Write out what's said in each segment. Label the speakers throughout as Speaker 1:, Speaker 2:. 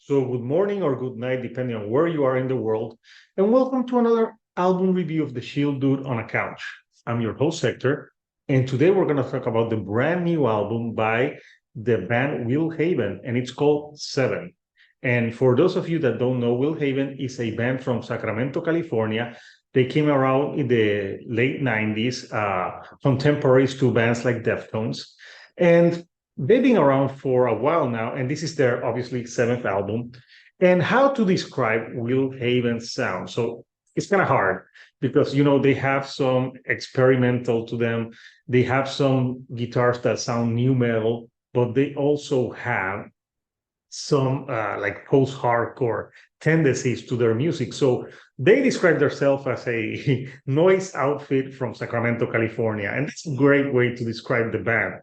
Speaker 1: So, good morning or good night, depending on where you are in the world, and welcome to another album review of The Shield Dude on a Couch. I'm your host, Hector, and today we're going to talk about the brand new album by the band Will Haven, and it's called Seven. And for those of you that don't know, Will Haven is a band from Sacramento, California. They came around in the late 90s, contemporaries to bands like Deftones. And they've been around for a while now, and this is their obviously seventh album. And how to describe Will Haven's sound? So it's kind of hard because they have some experimental to them. They have some guitars that sound new metal, but they also have some like post-hardcore tendencies to their music. So they describe themselves as a noise outfit from Sacramento, California, and that's a great way to describe the band.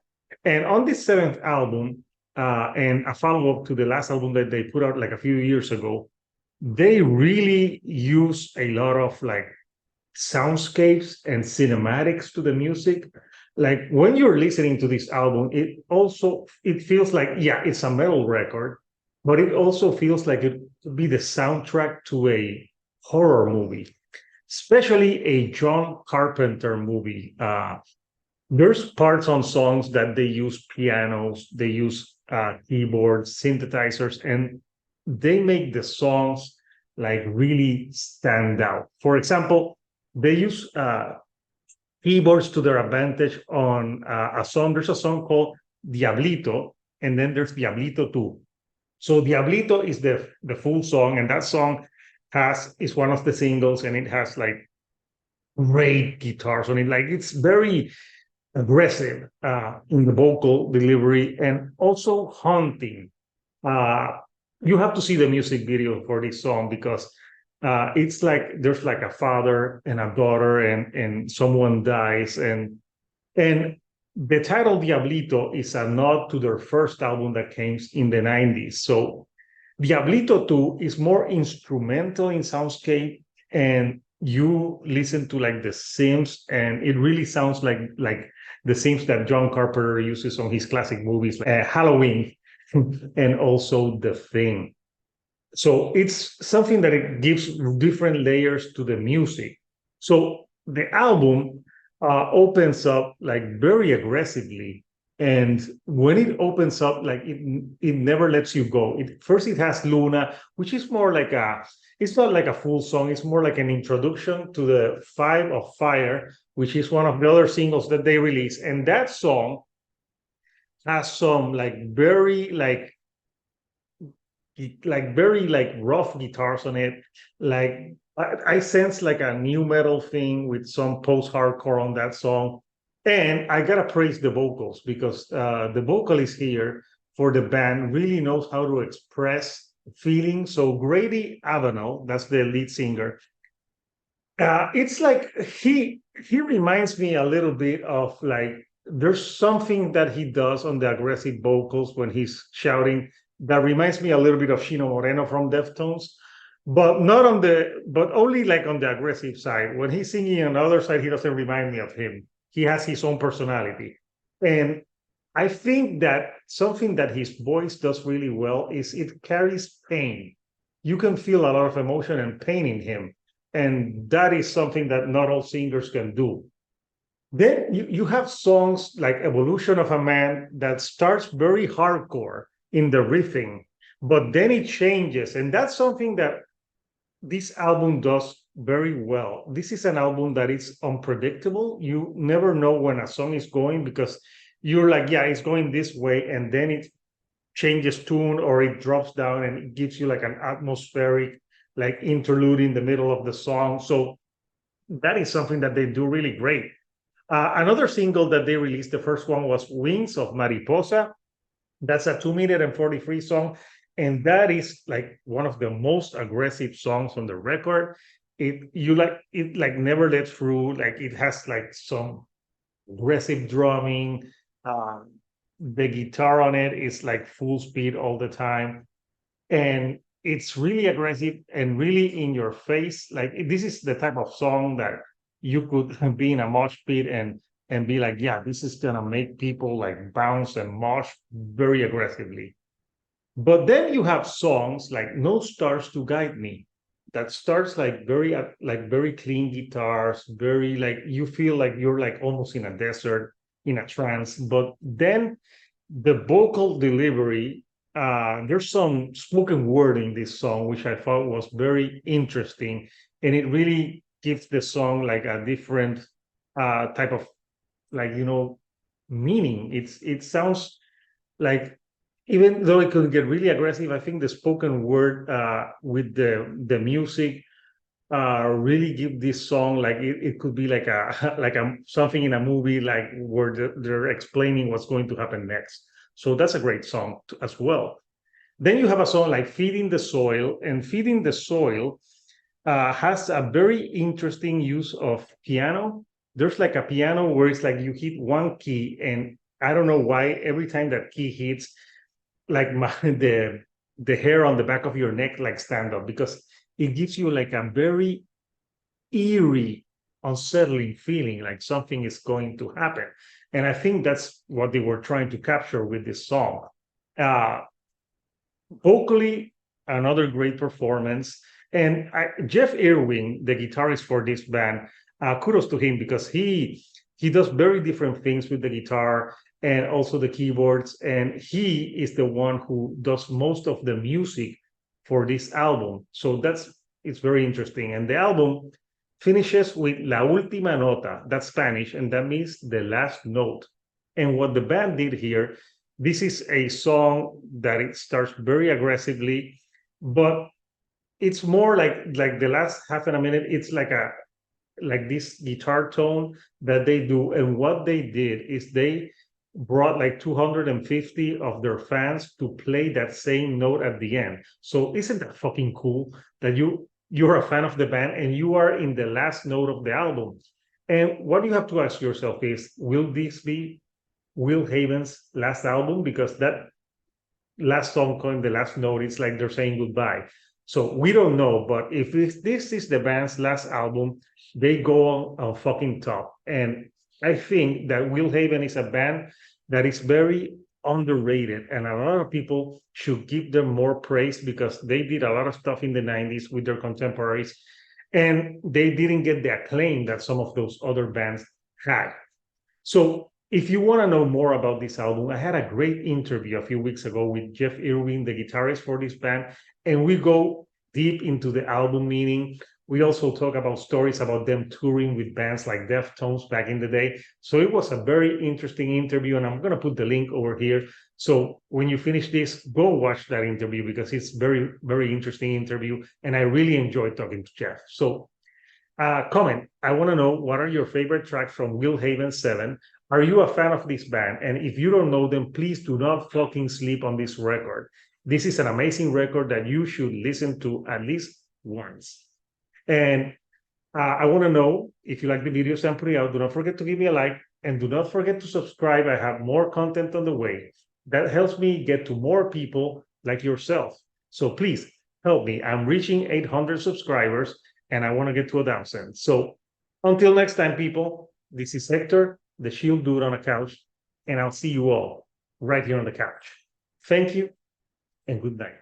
Speaker 1: And on this seventh album, and a follow-up to the last album that they put out like a few years ago, they really use a lot of like soundscapes and cinematics to the music. Like when you're listening to this album, it feels like, yeah, it's a metal record, but it also feels like it could be the soundtrack to a horror movie, especially a John Carpenter movie. There's parts on songs that they use pianos, they use keyboards, synthesizers, and they make the songs like really stand out. For example, they use keyboards to their advantage on a song. There's a song called Diablito, and then there's Diablito 2. So Diablito is the full song, and that song is one of the singles, and it has like great guitars on it. Like it's very aggressive in the vocal delivery and also haunting. You have to see the music video for this song because it's like there's like a father and a daughter and someone dies and the title Diablito is a nod to their first album that came in the 90s. So Diablito 2 is more instrumental in soundscape, and you listen to like the Sims and it really sounds like the Sims that John Carpenter uses on his classic movies like Halloween and also The Thing. So it's something that it gives different layers to the music. So the album opens up like very aggressively, and when it opens up, like it never lets you go. First it has Luna, which is more like it's not like a full song. It's more like an introduction to the Five of Fire, which is one of the other singles that they released, and that song has some like very like rough guitars on it. Like I sense like a new metal thing with some post-hardcore on that song. And I gotta praise the vocals because the vocalist here for the band really knows how to express feeling. So Grady Avenel, that's the lead singer. It's like he reminds me a little bit of like there's something that he does on the aggressive vocals when he's shouting that reminds me a little bit of Chino Moreno from Deftones, but only like on the aggressive side. When he's singing on the other side, he doesn't remind me of him. He has his own personality. And I think that something that his voice does really well is it carries pain. You can feel a lot of emotion and pain in him. And that is something that not all singers can do. Then you have songs like Evolution of a Man that starts very hardcore in the riffing, but then it changes. And that's something that this album does very well. This is an album that is unpredictable. You never know when a song is going because you're like, yeah, it's going this way, and then it changes tune or it drops down and it gives you like an atmospheric like interlude in the middle of the song. So that is something that they do really great. Another single that they released, the first one was Wings of Mariposa. That's a 2 minute and 43 song. And that is like one of the most aggressive songs on the record. It like never lets through. Like it has like some aggressive drumming. The guitar on it is like full speed all the time. And it's really aggressive and really in your face. Like this is the type of song that you could be in a mosh pit and be like, yeah, this is gonna make people like bounce and mosh very aggressively. But then you have songs like No Stars to Guide Me that starts like very clean guitars, very like you feel like you're like almost in a desert, in a trance. But then the vocal delivery, there's some spoken word in this song which I thought was very interesting, and it really gives the song like a different type of like meaning. It sounds like, even though it could get really aggressive, I think the spoken word with the music really give this song like it could be like a like a something in a movie like where they're explaining what's going to happen next. So that's a great song as well. Then you have a song like Feeding the Soil, and Feeding the Soil has a very interesting use of piano. There's like a piano where it's like you hit one key, and I don't know why every time that key hits, like the hair on the back of your neck like stand up, because it gives you like a very eerie, unsettling feeling, like something is going to happen. And I think that's what they were trying to capture with this song. Uh, Vocally, another great performance. And Jeff Irwin, the guitarist for this band, kudos to him, because he does very different things with the guitar and also the keyboards. And he is the one who does most of the music for this album. So it's very interesting. And the album finishes with La Última Nota, that's Spanish, and that means the last note. And what the band did here, this is a song that it starts very aggressively, but it's more like the last half of a minute, it's like this guitar tone that they do. And what they did is they brought like 250 of their fans to play that same note at the end. So isn't that fucking cool that you're a fan of the band and you are in the last note of the album? And what you have to ask yourself is, will this be Will Haven's last album? Because that last song going the last note, it's like they're saying goodbye. So we don't know, but if this is the band's last album, they go on fucking top. And I think that Will Haven is a band that is very underrated, and a lot of people should give them more praise because they did a lot of stuff in the 90s with their contemporaries, and they didn't get the acclaim that some of those other bands had. So if you want to know more about this album, I had a great interview a few weeks ago with Jeff Irwin, the guitarist for this band, and we go deep into the album meaning. We also talk about stories about them touring with bands like Deftones back in the day. So it was a very interesting interview, and I'm going to put the link over here. So when you finish this, go watch that interview because it's very, very interesting interview, and I really enjoyed talking to Jeff. So comment. I want to know, what are your favorite tracks from Will Haven-VII? Are you a fan of this band? And if you don't know them, please do not fucking sleep on this record. This is an amazing record that you should listen to at least once. And I want to know if you like the videos I'm putting out. Do not forget to give me a like, and do not forget to subscribe. I have more content on the way. That helps me get to more people like yourself. So please help me. I'm reaching 800 subscribers, and I want to get to 1,000. So until next time, people, this is Hector, the Shield Dude on a couch, and I'll see you all right here on the couch. Thank you, and good night.